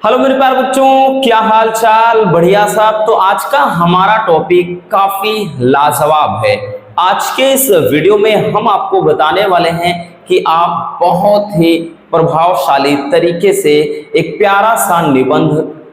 Hello मेरे प्यारे बच्चों, क्या हाल चाल? बढ़िया साहब। तो आज का हमारा टॉपिक काफी लाजवाब है। आज के इस वीडियो में हम आपको बताने वाले हैं कि आप बहुत ही प्रभावशाली तरीके से एक प्यारा सा निबंध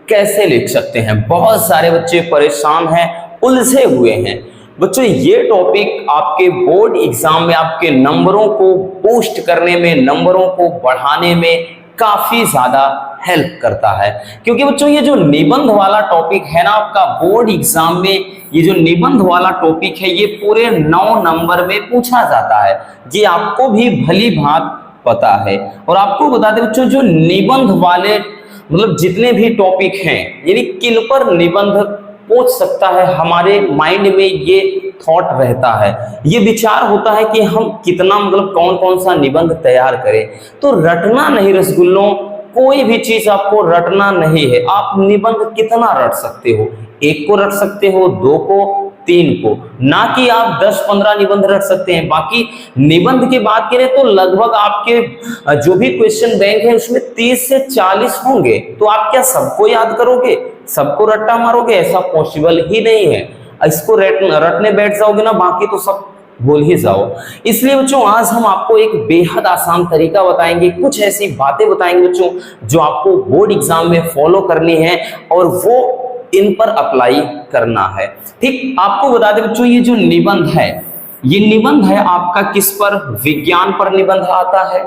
कैसे लिख सकते हैं। बहुत सारे बच्चे परेशान हैं, उलझे हुए हैं। बच्चों, ये टॉपिक आपके बोर्ड एग्जाम में आपके नंबरों को बूस्ट करने में, नंबरों को बढ़ाने में काफी ज्यादा हेल्प करता है। क्योंकि बच्चों, ये जो निबंध वाला टॉपिक है ना, आपका बोर्ड एग्जाम में ये जो निबंध वाला टॉपिक है, ये पूरे 9 नंबर में पूछा जाता है। ये आपको भी भली भांति पता है। और आपको बता दें बच्चों, जो निबंध वाले मतलब जितने भी टॉपिक हैं, यानी किन पर निबंध पूछ सकता है, हमारे माइंड में ये थॉट रहता है, ये विचार होता है कि हम कितना मतलब कौन कौन सा निबंध तैयार करें। तो रटना नहीं रसगुल्लों, कोई भी चीज आपको रटना नहीं है। आप निबंध कितना रट सकते हो? 1 को रट सकते हो, 2 को, 3 को, ना कि आप 10-15 निबंध रट सकते हैं। बाकी निबंध की बात करें तो लगभग आपके जो भी क्वेश्चन बैंक है उसमें 30 से 40 होंगे। तो आप क्या सबको याद करोगे, सबको रट्टा मारोगे? ऐसा पॉसिबल ही नहीं है। इसको रटने बैठ जाओगे ना, बाकी तो सब भूल ही जाओ। इसलिए बच्चों, आज हम आपको एक बेहद आसान तरीका बताएंगे, कुछ ऐसी बातें बताएंगे बच्चों जो आपको बोर्ड एग्जाम में फॉलो करनी है और वो इन पर अप्लाई करना है। ठीक, आपको बता दें बच्चों, ये जो निबंध है, ये निबंध है आपका किस पर? विज्ञान पर निबंध आता है,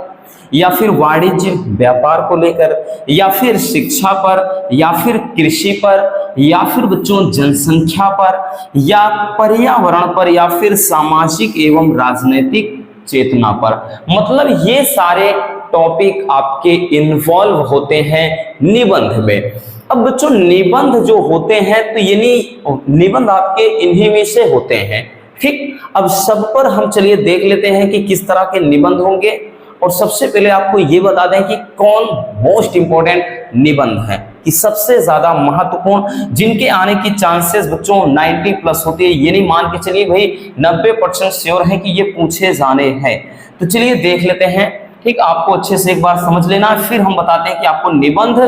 या फिर वाणिज्य व्यापार को लेकर, या फिर शिक्षा पर, या फिर कृषि पर, या फिर बच्चों जनसंख्या पर, या पर्यावरण पर, या फिर सामाजिक एवं राजनीतिक चेतना पर। मतलब ये सारे टॉपिक आपके इन्वॉल्व होते हैं निबंध में। अब बच्चों, निबंध जो होते हैं तो यानी निबंध आपके इन्हीं में से होते हैं। ठीक, अब सब पर हम चलिए देख लेते हैं कि किस तरह के निबंध होंगे। और सबसे पहले आपको ये बता दें कि कौन मोस्ट इंपॉर्टेंट निबंध है, कि सबसे ज्यादा महत्वपूर्ण, जिनके आने की चांसेस बच्चों 90+ होती है। ये नहीं मान के चलिए भाई 90% श्योर है कि ये पूछे जाने हैं। तो चलिए देख लेते हैं। ठीक, आपको अच्छे से एक बार समझ लेना, फिर हम बताते हैं कि आपको निबंध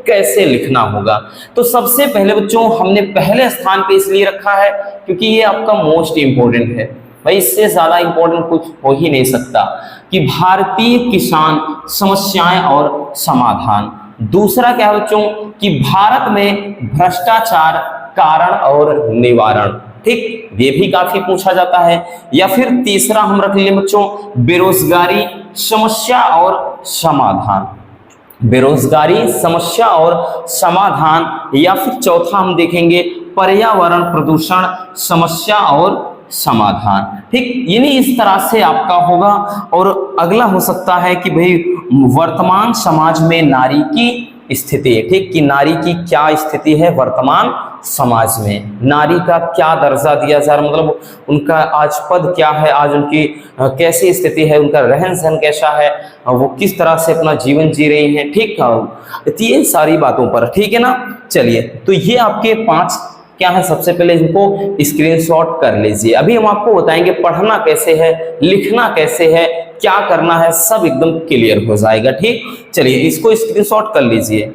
कैसे लिखना होगा। तो सबसे पहले बच्चों, हमने पहले स्थान पे इसलिए रखा है क्योंकि ये आपका मोस्ट इंपॉर्टेंट है। भाई इससे ज्यादा इंपॉर्टेंट कुछ हो ही नहीं सकता, कि भारतीय किसान समस्याएं और समाधान। दूसरा क्या है बच्चों, कि भारत में भ्रष्टाचार कारण और निवारण। ठीक, ये भी काफी पूछा जाता है। या फिर तीसरा हम रख लेंगे बच्चों, बेरोजगारी समस्या और समाधान, बेरोजगारी समस्या और समाधान। या फिर चौथा हम देखेंगे, पर्यावरण प्रदूषण समस्या और समाधान। ठीक, यानी इस तरह से आपका होगा। और अगला हो सकता है कि भाई वर्तमान समाज में नारी की स्थिति। ठीक, कि नारी की क्या स्थिति है वर्तमान समाज में, नारी का क्या दर्जा दिया जा रहा, मतलब उनका आज पद क्या है, आज उनकी कैसी स्थिति है, उनका रहन सहन कैसा है, वो किस तरह से अपना जीवन जी रही है। ठीक, ये सारी बातों पर। ठीक है ना। चलिए, तो ये आपके 5 क्या है, सबसे पहले इनको स्क्रीनशॉट कर लीजिए। अभी हम आपको बताएंगे पढ़ना कैसे है, लिखना कैसे है, क्या करना है, सब एकदम क्लियर हो जाएगा। ठीक, चलिए इसको स्क्रीनशॉट कर लीजिए।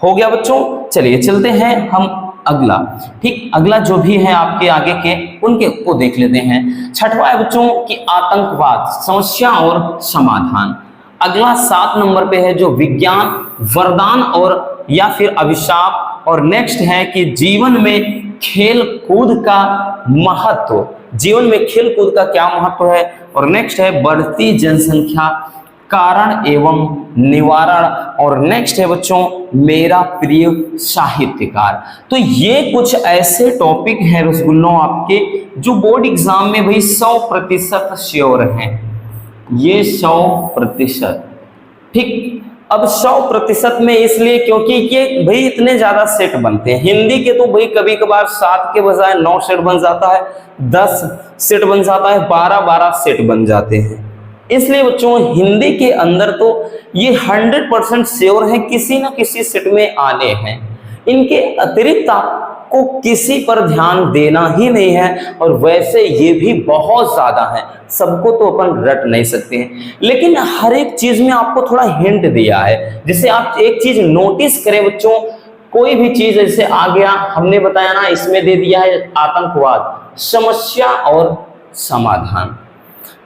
हो गया बच्चों। चलिए चलते हैं हम अगला। ठीक, अगला जो भी है आपके आगे के, उनके को देख लेते हैं। छठवां है बच्चों कि आतंकवाद समस्या और समाधान। अगला 7 नंबर पे है जो विज्ञान वरदान और या फिर अभिशाप। और नेक्स्ट है कि जीवन में खेल कूद का महत्व, जीवन में खेल कूद का क्या महत्व है। और नेक्स्ट है बढ़ती जनसंख्या कारण एवं निवारण। और नेक्स्ट है बच्चों मेरा प्रिय साहित्यकार। तो ये कुछ ऐसे टॉपिक हैं रसगुल्लों आपके जो बोर्ड एग्जाम में भाई 100% श्योर हैं, ये 100%। ठीक, अब 100% में इसलिए क्योंकि ये भाई इतने ज्यादा सेट बनते हैं। हिंदी के तो भाई कभी कभार 7 के बजाय 9 सेट बन जाता है, 10 सेट बन जाता है, 12-12 सेट बन जाते हैं। इसलिए बच्चों हिंदी के अंदर तो ये 100% श्योर है किसी ना किसी सेट में आने हैं। इनके अतिरिक्त आप को किसी पर ध्यान देना ही नहीं है, और वैसे ये भी बहुत ज्यादा है, सबको तो अपन रट नहीं सकते हैं, लेकिन हर एक चीज में आपको थोड़ा हिंट दिया है। जैसे आप एक चीज नोटिस करें बच्चों, कोई भी चीज जैसे आ गया, हमने बताया ना, इसमें दे दिया है आतंकवाद, समस्या और समाधान,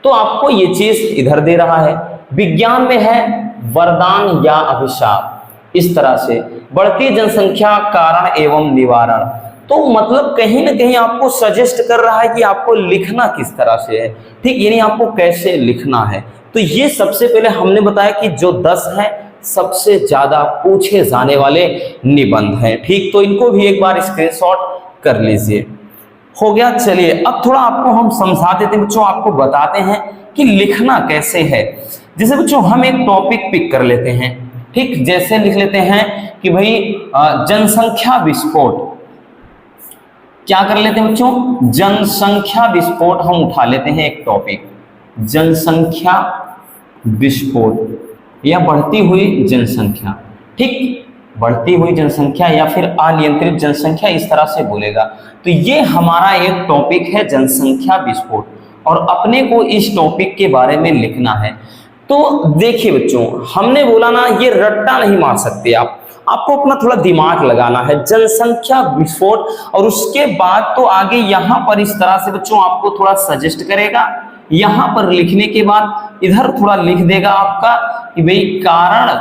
तो आपको ये चीज इधर दे रहा है। विज्ञान में है वरदान या अभिशाप, इस तरह से बढ़ती जनसंख्या कारण एवं निवारण, तो मतलब कहीं ना कहीं आपको सजेस्ट कर रहा है कि आपको लिखना किस तरह से है, ठीक, यानी आपको कैसे लिखना है। तो ये सबसे पहले हमने बताया कि जो 10 है सबसे ज्यादा पूछे जाने वाले निबंध हैं, ठीक, तो इनको भी एक बार स्क्रीनशॉट कर लीजिए। हो गया, चलिए अब थोड़ा आपको हम समझा देते हैं बच्चों, आपको बताते हैं कि लिखना कैसे है। जैसे बच्चों हम एक टॉपिक पिक कर लेते हैं, ठीक, जैसे लिख लेते हैं कि भाई जनसंख्या विस्फोट, क्या कर लेते हैं बच्चों, जनसंख्या विस्फोट हम उठा लेते हैं एक टॉपिक, जनसंख्या विस्फोट या बढ़ती हुई जनसंख्या, ठीक, बढ़ती हुई जनसंख्या या फिर अनियंत्रित जनसंख्या, इस तरह से बोलेगा। तो ये हमारा एक टॉपिक है जनसंख्या विस्फोट, और अपने को इस टॉपिक के बारे में लिखना है। तो देखिए बच्चों, हमने बोला ना, ये रट्टा नहीं मार सकते आपको अपना थोड़ा दिमाग लगाना है, जनसंख्या विस्फोट, और उसके बाद तो आगे यहां पर इस तरह से बच्चों आपको थोड़ा सजेस्ट करेगा, यहां पर लिखने के बाद इधर थोड़ा लिख देगा आपका कि भाई कारण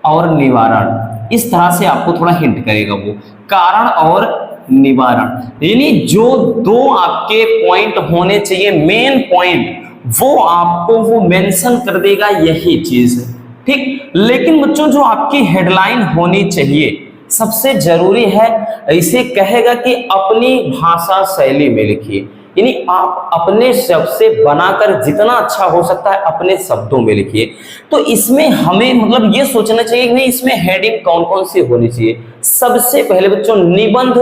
और निवारण, इस तरह से आपको थोड़ा हिंट करेगा वो, कारण और निवारण, यानी जो दो आपके पॉइंट होने चाहिए, मेन पॉइंट, वो आपको वो मेंशन कर देगा, यही चीज है, ठीक। लेकिन बच्चों जो आपकी हेडलाइन होनी चाहिए, सबसे जरूरी है, इसे कहेगा कि अपनी भाषा शैली में लिखिए, यानी आप अपने शब्द से बनाकर जितना अच्छा हो सकता है अपने शब्दों में लिखिए। तो इसमें हमें मतलब ये सोचना चाहिए कि नहीं, इसमें हेडिंग कौन कौन सी होनी चाहिए। सबसे पहले बच्चों निबंध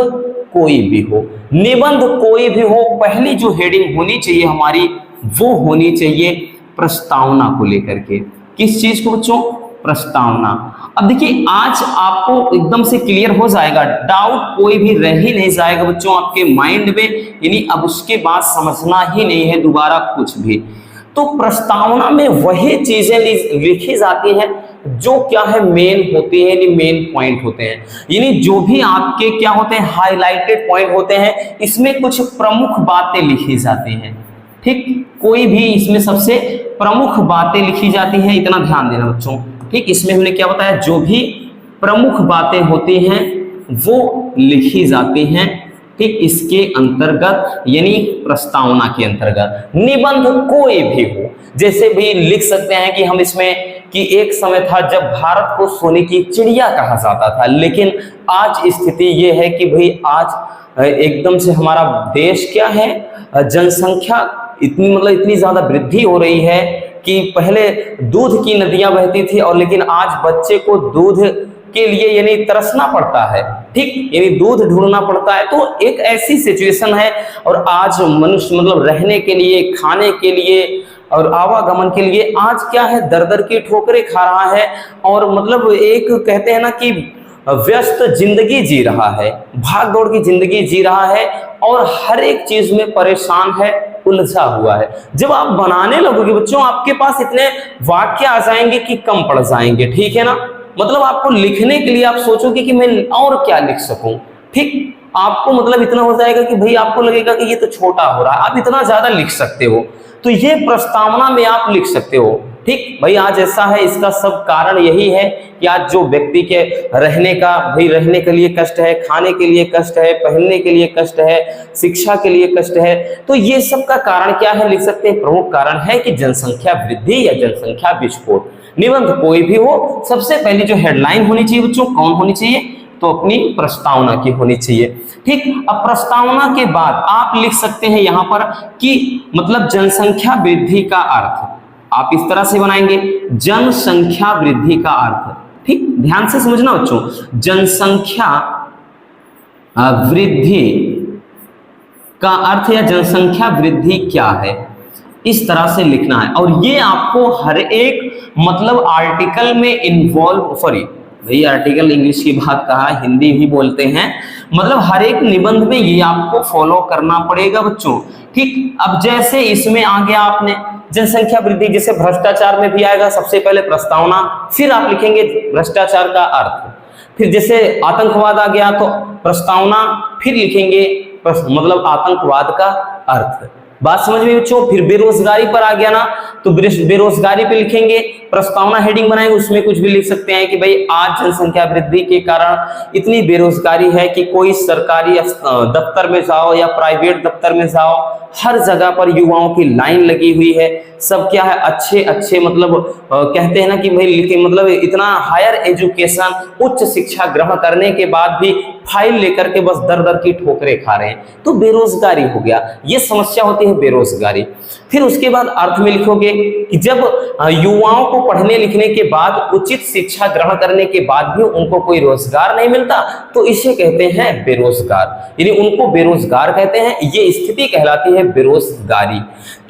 कोई भी हो, निबंध कोई भी हो, पहली जो हेडिंग होनी चाहिए हमारी वो होनी चाहिए प्रस्तावना को लेकर के। किस चीज को बच्चों, प्रस्तावना। अब देखिए आज आपको एकदम से क्लियर हो जाएगा, डाउट कोई भी रह ही नहीं जाएगा बच्चों आपके माइंड में, यानी अब उसके बाद समझना ही नहीं है दोबारा कुछ भी। तो प्रस्तावना में वही चीजें लिखी जाती हैं जो क्या है मेन होती है, यानी मेन पॉइंट होते हैं, यानी जो भी आपके क्या होते हैं हाईलाइटेड पॉइंट होते हैं, इसमें कुछ प्रमुख बातें लिखी जाती हैं, ठीक, कोई भी इसमें सबसे प्रमुख बातें लिखी जाती हैं, इतना ध्यान देना बच्चों, ठीक। इसमें हमने क्या बताया, जो भी प्रमुख बातें होती हैं वो लिखी जाती हैं, ठीक, इसके अंतर्गत यानी प्रस्तावना के अंतर्गत। निबंध कोई भी हो, जैसे भी लिख सकते हैं कि हम इसमें कि एक समय था जब भारत को सोने की चिड़िया कहा जाता था, लेकिन आज स्थिति ये है कि भाई आज एकदम से हमारा देश क्या है, जनसंख्या इतनी मतलब इतनी ज्यादा वृद्धि हो रही है कि पहले दूध की नदियां बहती थी, और लेकिन आज बच्चे को दूध के लिए यानी तरसना पड़ता है, ठीक, यानी दूध ढूंढना पड़ता है। तो एक ऐसी सिचुएशन है, और आज मनुष्य मतलब रहने के लिए, खाने के लिए और आवागमन के लिए आज क्या है, दर दर की ठोकरें खा रहा है, और मतलब एक कहते हैं ना कि व्यस्त जिंदगी जी रहा है, भाग दौड़ की जिंदगी जी रहा है, और हर एक चीज में परेशान है, उलझा हुआ है। जब आप बनाने लगोगे बच्चों, आपके पास इतने वाक्य आ जाएंगे कि कम पड़ जाएंगे, ठीक है ना, मतलब आपको लिखने के लिए आप सोचोगे कि मैं और क्या लिख सकूं, ठीक, आपको मतलब इतना हो जाएगा कि भाई आपको लगेगा कि ये तो छोटा हो रहा है, आप इतना ज्यादा लिख सकते हो। तो ये प्रस्तावना में आप लिख सकते हो, ठीक, भाई आज ऐसा है, इसका सब कारण यही है कि आज जो व्यक्ति के रहने का, भाई रहने के लिए कष्ट है, खाने के लिए कष्ट है, पहनने के लिए कष्ट है, शिक्षा के लिए कष्ट है, तो ये सब का कारण क्या है लिख सकते हैं। प्रमुख कारण है कि जनसंख्या वृद्धि या जनसंख्या विस्फोट। निबंध कोई भी हो, सबसे पहली जो हेडलाइन होनी चाहिए बच्चों, कौन होनी चाहिए, तो अपनी प्रस्तावना की होनी चाहिए, ठीक। अब प्रस्तावना के बाद आप लिख सकते हैं यहां पर कि मतलब जनसंख्या वृद्धि का अर्थ, आप इस तरह से बनाएंगे, जनसंख्या वृद्धि का अर्थ, ठीक, ध्यान से समझना बच्चों, जनसंख्या वृद्धि का अर्थ या जनसंख्या वृद्धि क्या है, इस तरह से लिखना है। और ये आपको हर एक मतलब आर्टिकल में इन्वॉल्व, सॉरी भाई आर्टिकल इंग्लिश की बात कहा, हिंदी भी बोलते हैं, मतलब हर एक निबंध में ये आपको फॉलो करना पड़ेगा बच्चों। ठीक, अब जैसे इसमें आ गया आपने जनसंख्या वृद्धि, जैसे भ्रष्टाचार में भी आएगा, सबसे पहले प्रस्तावना, फिर आप लिखेंगे भ्रष्टाचार का अर्थ, फिर जैसे आतंकवाद आ गया तो प्रस्तावना, फिर लिखेंगे मतलब आतंकवाद का अर्थ। बात समझ में बच्चों। फिर बेरोजगारी पर आ गया ना, तो बेरोजगारी पे लिखेंगे, प्रस्तावना हेडिंग बनाएंगे, उसमें कुछ भी लिख सकते हैं कि भाई आज जनसंख्या वृद्धि के कारण इतनी बेरोजगारी है कि कोई सरकारी दफ्तर में जाओ या प्राइवेट दफ्तर में जाओ, हर जगह पर युवाओं की लाइन लगी हुई है। सब क्या है, अच्छे अच्छे मतलब कहते हैं ना कि भाई लिखे मतलब इतना हायर एजुकेशन, उच्च शिक्षा ग्रहण करने के बाद भी फाइल लेकर के बस दर दर की ठोकरें खा रहे हैं, तो बेरोजगारी हो गया, ये समस्या होती है बेरोजगारी। फिर उसके बाद अर्थ में लिखोगे कि जब युवाओं को पढ़ने लिखने के बाद, उचित शिक्षा ग्रहण करने के बाद भी उनको कोई रोजगार नहीं मिलता, तो इसे कहते हैं बेरोजगार, यानी उनको बेरोजगार कहते हैं, ये स्थिति कहलाती है बेरोजगारी।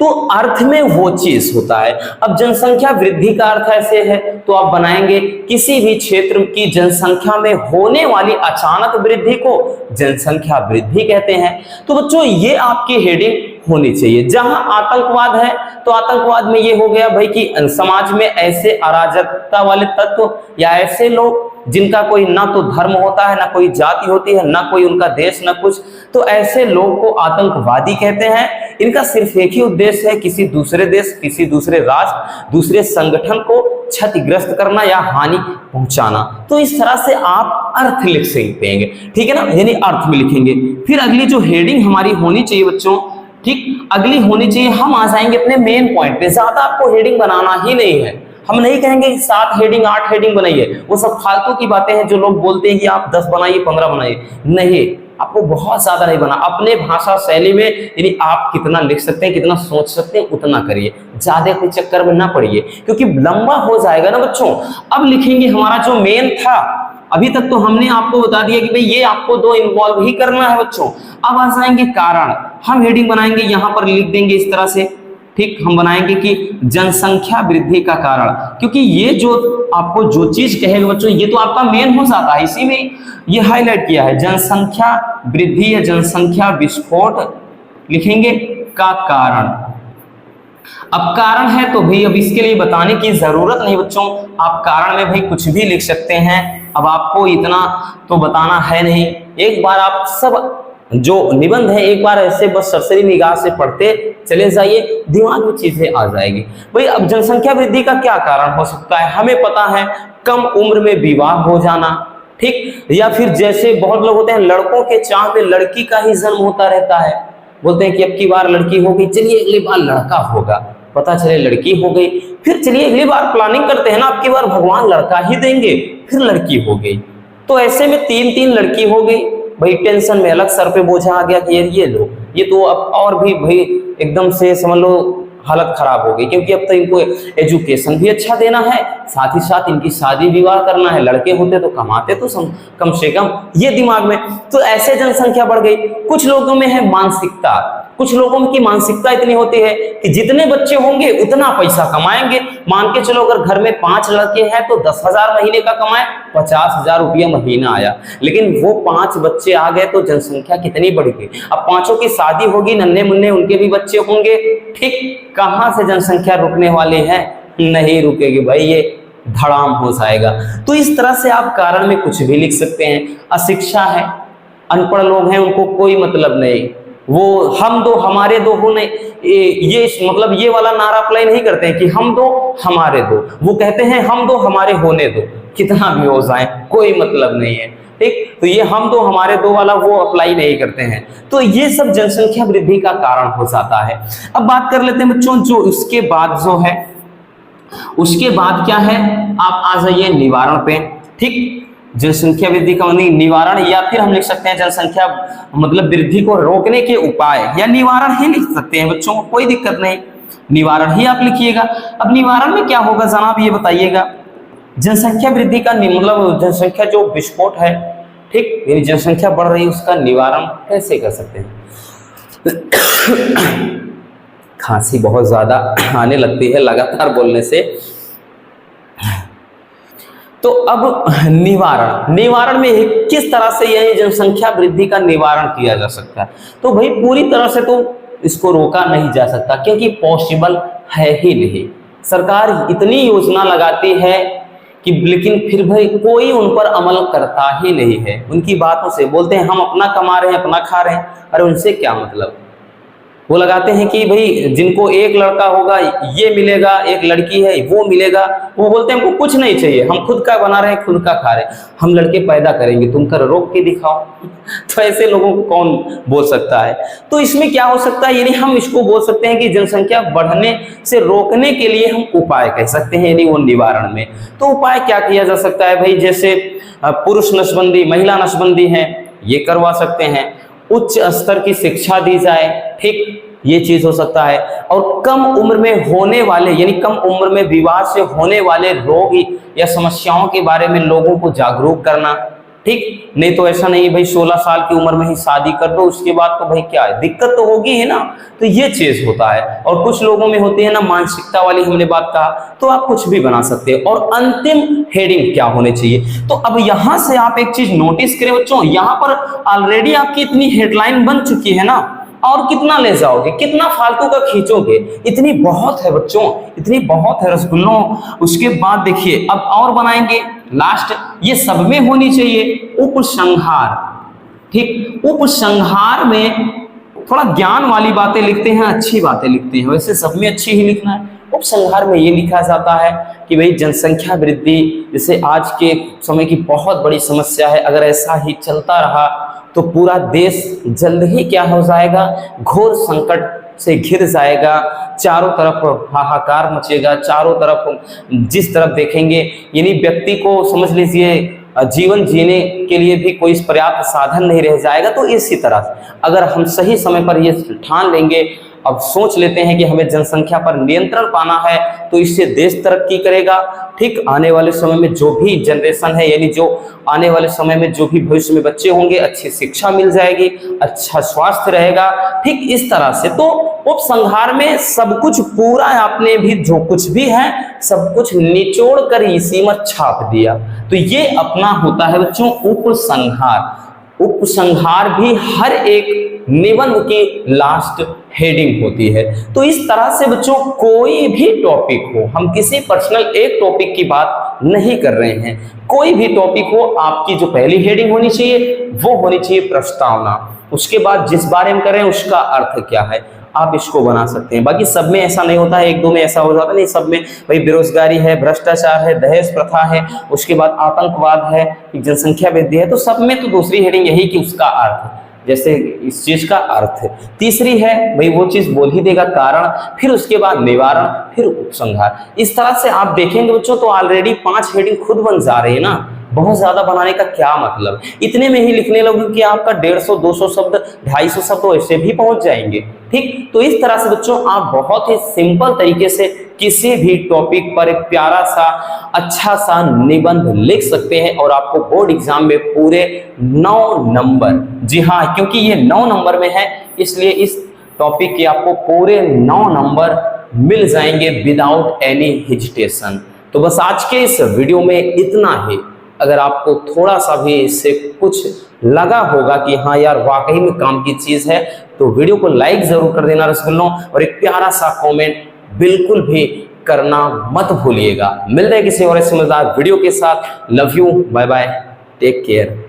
तो अर्थ में वो चीज होता है। अब जनसंख्या वृद्धि का अर्थ ऐसे है, तो आप बनाएंगे किसी भी क्षेत्र की जनसंख्या में होने वाली अचानक वृद्धि को जनसंख्या वृद्धि कहते हैं। तो बच्चों ये आपकी हेडिंग होनी चाहिए। जहां आतंकवाद है तो आतंकवाद में ये हो गया भाई कि समाज में ऐसे अराजकता वाले तत्व या ऐसे लोग जिनका कोई ना तो धर्म होता है, ना कोई जाति होती है, ना कोई उनका देश, ना कुछ, तो ऐसे लोग को आतंकवादी कहते हैं। इनका सिर्फ एक ही उद्देश्य है, किसी दूसरे देश, किसी दूसरे राष्ट्र, दूसरे संगठन को क्षतिग्रस्त करना या हानि पहुंचाना। तो इस तरह से आप अर्थ लिख सकते हैं, ठीक है ना, यानी अर्थ में लिखेंगे। फिर अगली जो हेडिंग हमारी होनी चाहिए बच्चों, ठीक, अगली होनी चाहिए, हम आ जाएंगे अपने मेन पॉइंट पे। ज्यादा आपको हेडिंग बनाना ही नहीं है, हम नहीं कहेंगे 7 हेडिंग 8 हेडिंग बनाइए, वो सब फालतू की बातें हैं जो लोग बोलते हैं कि आप 10 बनाइए 15 बनाइए, नहीं, आपको बहुत ज्यादा नहीं बना, अपने भाषा शैली में, यानी आप कितना लिख सकते हैं, कितना सोच सकते हैं उतना करिए, ज्यादा कोई चक्कर में ना पड़िए, क्योंकि लंबा हो जाएगा ना बच्चों। अब लिखेंगे हमारा जो मेन था, अभी तक तो हमने आपको बता दिया कि भाई ये आपको 2 इन्वॉल्व ही करना है बच्चों। अब आ जाएंगे कारण, हम हेडिंग बनाएंगे, यहां पर लिख देंगे इस तरह से, ठीक, हम बनाएंगे कि जनसंख्या वृद्धि का कारण, क्योंकि ये जो आपको जो चीज कहेगा बच्चों, ये तो आपका मेन हो जाता है, इसी में ये हाईलाइट किया है, जनसंख्या वृद्धि या जनसंख्या विस्फोट लिखेंगे का कारण। अब कारण है तो भाई अब इसके लिए बताने की जरूरत नहीं बच्चों, आप कारण में भाई कुछ भी लिख सकते हैं, अब आपको इतना तो बताना है नहीं। एक बार आप सब जो निबंध है एक बार ऐसे बस सरसरी निगाह से पढ़ते चले जाइए, दिमाग में चीजें आ जाएगी। भाई अब जनसंख्या वृद्धि का क्या कारण हो सकता है, हमें पता है, कम उम्र में विवाह हो जाना, ठीक, या फिर जैसे बहुत लोग होते हैं लड़कों के चाह में लड़की का ही जन्म होता रहता है, बोलते हैं कि अब की बार लड़की हो गई, चलिए अगली बार लड़का होगा, पता चले लड़की हो गई, फिर चलिए अगली बार प्लानिंग करते हैं ना, अब की बार भगवान लड़का ही देंगे, फिर लड़की हो गई, तो ऐसे में 3 लड़की हो गई, भाई टेंशन में अलग सर पे बोझा आ गया कि यार ये लो, ये तो अब और भी भाई एकदम से समझ लो हालत खराब हो गई, क्योंकि अब तो इनको एजुकेशन भी अच्छा देना है, साथ ही साथ इनकी शादी विवाह करना है, लड़के होते तो कमाते तो कम से कम, ये दिमाग में, तो ऐसे जनसंख्या बढ़ गई। कुछ लोगों में है मानसिकता, कुछ लोगों की मानसिकता इतनी होती है कि जितने बच्चे होंगे उतना पैसा कमाएंगे, मान के चलो अगर घर में 5 लड़के हैं तो 10,000 महीने का कमाए, 50,000 रुपया महीना आया, लेकिन वो 5 बच्चे आ गए तो जनसंख्या कितनी बढ़ गई, अब 5 की शादी होगी, नन्हे मुन्ने उनके भी बच्चे होंगे, ठीक, कहां से जनसंख्या रुकने वाली है, नहीं रुकेगी भाई, ये धड़ाम हो जाएगा। तो इस तरह से आप कारण में कुछ भी लिख सकते हैं। अशिक्षा है, अनपढ़ लोग हैं, उनको कोई मतलब नहीं, वो हम दो हमारे दो होने, ये मतलब ये वाला नारा अप्लाई नहीं करते हैं कि हम दो हमारे दो, वो कहते हैं हम दो हमारे होने दो, कितना भी हो जाए कोई मतलब नहीं है, ठीक, तो ये हम दो हमारे दो वाला वो अप्लाई नहीं करते हैं। तो ये सब जनसंख्या वृद्धि का कारण हो जाता है। अब बात कर लेते हैं बच्चों, जो उसके बाद जो है, उसके बाद क्या है, आप आ जाइए निवारण पे, ठीक, जनसंख्या वृद्धि का निवारण, या फिर हम लिख सकते हैं जनसंख्या मतलब वृद्धि को रोकने के उपाय, या निवारण ही लिख सकते हैं बच्चों, कोई दिक्कत नहीं, निवारण ही आप लिखिएगा। अब निवारण में क्या होगा जनाब ये बताइएगा, जनसंख्या वृद्धि का मतलब जनसंख्या जो विस्फोट है, ठीक, यानी जनसंख्या बढ़ रही है, उसका निवारण कैसे कर सकते हैं। खांसी बहुत ज्यादा आने लगती है लगातार बोलने से। तो अब निवारण में किस तरह से यह जनसंख्या वृद्धि का निवारण किया जा सकता है? तो भाई पूरी तरह से तो इसको रोका नहीं जा सकता, क्योंकि पॉसिबल है ही नहीं। सरकार इतनी योजना लगाती है कि लेकिन फिर भाई कोई उन पर अमल करता ही नहीं है। उनकी बातों से बोलते हैं हम अपना कमा रहे हैं, अपना खा रहे हैं, अरे उनसे क्या मतलब। वो लगाते हैं कि भाई जिनको एक लड़का होगा ये मिलेगा, एक लड़की है वो मिलेगा। वो बोलते हैं हमको कुछ नहीं चाहिए, हम खुद का बना रहे हैं, खुद का खा रहे हैं, हम लड़के पैदा करेंगे, तुम कर रोक के दिखाओ। तो ऐसे लोगों को कौन बोल सकता है? तो इसमें क्या हो सकता है, यानी हम इसको बोल सकते हैं कि जनसंख्या बढ़ने से रोकने के लिए हम उपाय कह सकते हैं, यानी वो निवारण में। तो उपाय क्या किया जा सकता है भाई? जैसे पुरुष नसबंदी, महिला नसबंदी है, ये करवा सकते हैं। उच्च स्तर की शिक्षा दी जाए, ठीक, ये चीज हो सकता है। और कम उम्र में होने वाले, यानी कम उम्र में विवाह से होने वाले रोग या समस्याओं के बारे में लोगों को जागरूक करना, ठीक। नहीं तो ऐसा नहीं भाई 16 साल की उम्र में ही शादी कर दो, उसके बाद तो भाई क्या है, दिक्कत तो होगी है ना। तो ये चीज होता है। और कुछ लोगों में होती है ना मानसिकता वाली, हमने बात कहा, तो आप कुछ भी बना सकते हैं। और अंतिम हेडिंग क्या होने चाहिए? तो अब यहां से आप एक चीज नोटिस करें बच्चों, यहां पर ऑलरेडी आपकी इतनी हेडलाइन बन चुकी है ना, और कितना ले जाओगे, कितना फालतू का खींचोगे? इतनी बहुत है बच्चों, इतनी बहुत है रसगुल्लों। उसके बाद देखिए अब और बनाएंगे लास्ट, ये सब में होनी चाहिए उपसंहार, ठीक। उपसंहार में थोड़ा ज्ञान वाली बातें लिखते हैं, अच्छी बातें लिखते हैं, वैसे सब में अच्छी ही लिखना है। उपसंहार में ये लिखा जाता है कि भाई जनसंख्या वृद्धि जैसे आज के समय की बहुत बड़ी समस्या है, अगर ऐसा ही चलता रहा तो पूरा देश जल्द ही क्या हो जाएगा, घोर संकट से घिर जाएगा। चारों तरफ हाहाकार मचेगा, चारों तरफ जिस तरफ देखेंगे, यानी व्यक्ति को समझ लीजिए जीवन जीने के लिए भी कोई पर्याप्त साधन नहीं रह जाएगा। तो इसी तरह अगर हम सही समय पर ये ठान लेंगे, अब सोच लेते हैं कि हमें जनसंख्या पर नियंत्रण पाना है, तो इससे देश तरक्की करेगा, ठीक। आने वाले समय में जो भी जनरेशन है, यानी जो आने वाले समय में जो भी भविष्य में बच्चे होंगे, अच्छी शिक्षा मिल जाएगी, अच्छा स्वास्थ्य रहेगा, ठीक। इस तरह से तो उपसंहार में सब कुछ पूरा आपने भी जो कुछ भी है सब कुछ निचोड़ कर इसी में छाप दिया। तो ये अपना होता है बच्चों उपसंहार। उपसंहार भी हर एक निबंध की लास्ट हेडिंग होती है। तो इस तरह से बच्चों कोई भी टॉपिक हो, हम किसी पर्सनल एक टॉपिक की बात नहीं कर रहे हैं, कोई भी टॉपिक हो, आपकी जो पहली हेडिंग होनी चाहिए वो होनी चाहिए प्रस्तावना। उसके बाद जिस बारे में करें उसका अर्थ क्या है, आप इसको बना सकते हैं। बाकी सब में ऐसा नहीं होता है, एक दो में ऐसा हो जाता नहीं, सब में भाई बेरोजगारी है, भ्रष्टाचार है, दहेज प्रथा है, उसके बाद आतंकवाद है, जनसंख्या वृद्धि है, तो सब में तो दूसरी हेडिंग यही कि उसका अर्थ, जैसे इस चीज का अर्थ। तीसरी है भाई वो चीज बोल ही देगा कारण, फिर उसके बाद निवारण, फिर उपसंहार। इस तरह से आप देखेंगे बच्चों तो ऑलरेडी 5 हेडिंग खुद बन जा रही है ना। बहुत ज्यादा बनाने का क्या मतलब, इतने में ही लिखने लगोगे कि आपका 150 200 शब्द 250 शब्द ऐसे भी पहुंच जाएंगे, ठीक। तो इस तरह से बच्चों आप बहुत ही सिंपल तरीके से किसी भी टॉपिक पर एक प्यारा सा अच्छा सा निबंध लिख सकते हैं, और आपको बोर्ड एग्जाम में पूरे 9 नंबर, जी हाँ, क्योंकि ये 9 नंबर में है इसलिए इस टॉपिक के आपको पूरे 9 नंबर मिल जाएंगे विदाउट एनी हेजिटेशन। तो बस आज के इस वीडियो में इतना ही। अगर आपको थोड़ा सा भी इससे कुछ लगा होगा कि हाँ यार वाकई में काम की चीज है, तो वीडियो को लाइक जरूर कर देना रसगुल्लों, और एक प्यारा सा कमेंट बिल्कुल भी करना मत भूलिएगा। मिल रहे किसी और समझदार वीडियो के साथ। Love you, bye bye, take care.